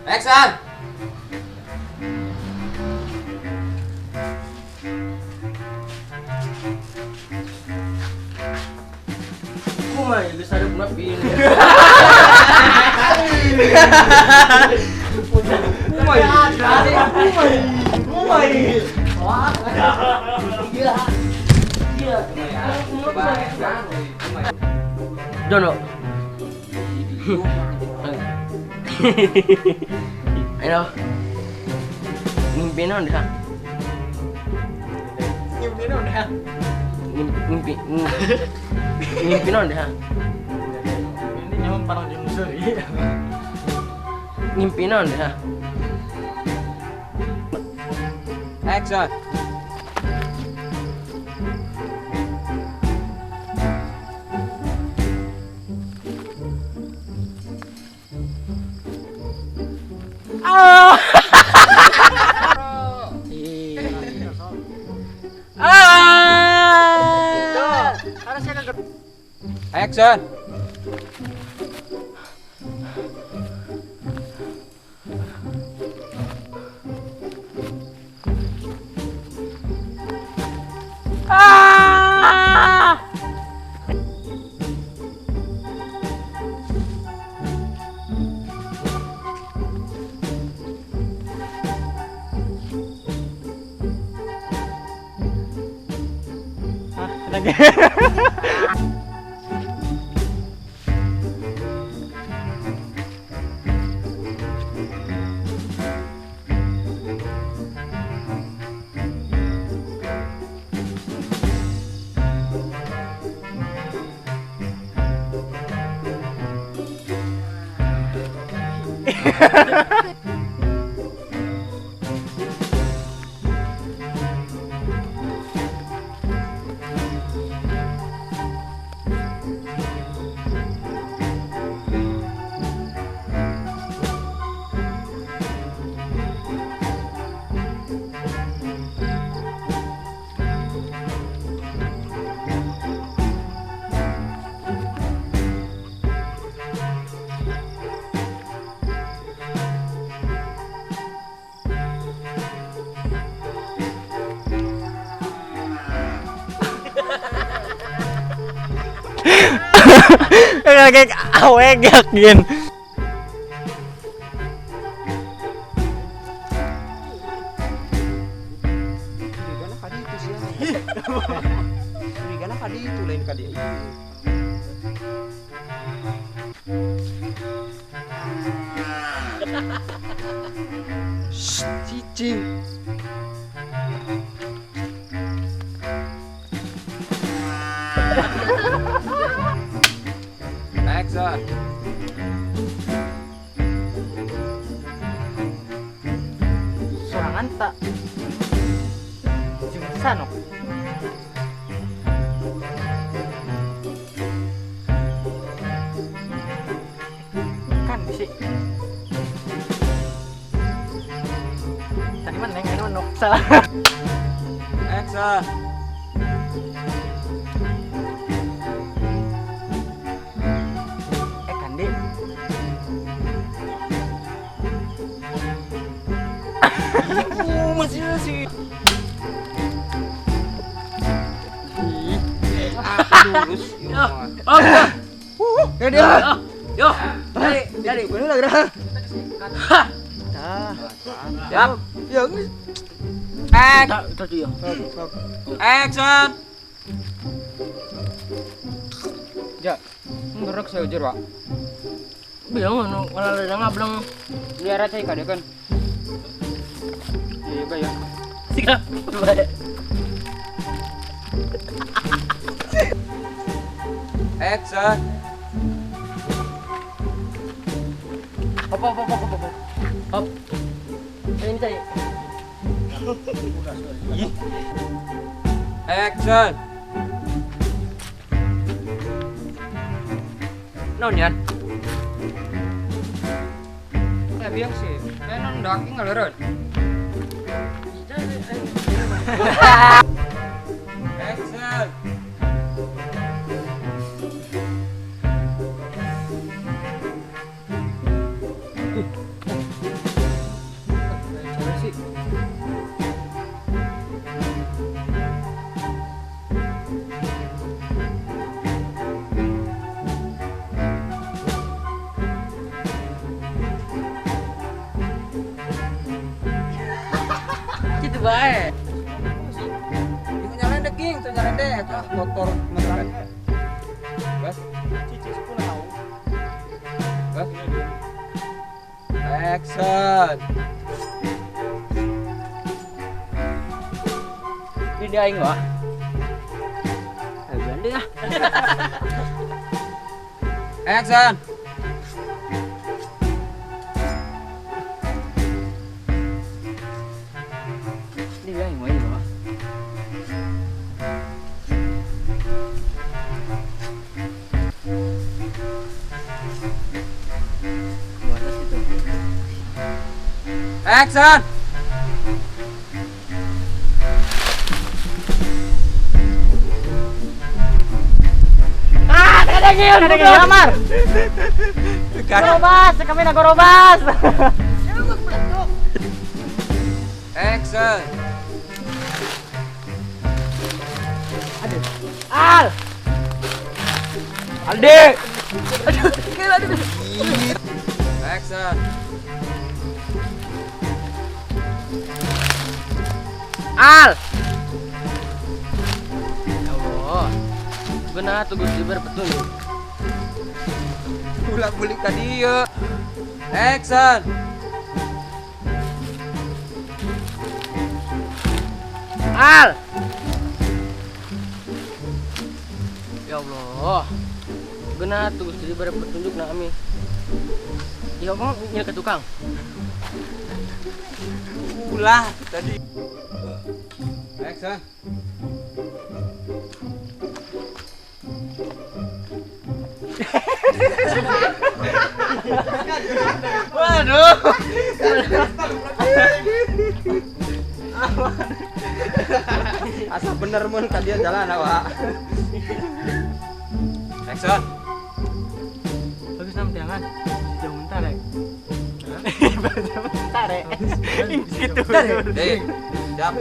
Action. Kumay, gusto rin mapin. Kumay. Kumay. Dono. Ano? Ngimpi naon diha? Ngimpi naon diha? Ngimpi naon diha? Ini nyaman parang dinosaur. Ngimpi naon diha? Action. Action. Kayak awegak gin. Serigala kadi itu lain kadi. Cicing. Action. Sorangan tak. Jeung sanok. Kan sih. Tadi mana yang nok salah. Action. Kandi. Masih. Lurus. Yo, jadi bener lah gerah. Siap. Yang Tadi yo. Action. ja. Nggerak saya ujar, Pak. Bilang anu kalau ada ngablang Liara cai kadekan. Iya, bayar. sikap. Action. Hop. Hop. Ini tadi. Action. Naon yan? Ya biang sih. Enak daging ngalereun. Action. bae. Iku nyalendek king, tuh nyalendek. Ah, kotor meneran. Gas. Cici sepuluh tahu. Gas. Action. Ini dia aing wah. Ganti ah. Action. Ini dia aing wah. Action. Ada gamar. Gorobas, kami na gorobas. Action. Al. Aldi. Action. Al. Ya Allah. Benar tuh Gusti berpetunjuk. Bolak-balik tadi ya. Action. Al. Ya Allah. Benar tuh Gusti berpetunjuk nak kami. Ya kamu nyel ke tukang. Ulah tadi. Action. Waduh. Asa bener mun ka dia jalan awak. Action. Bagus nam jangan. Jauh bentar ya. Bentar ya. Gitu. Siap.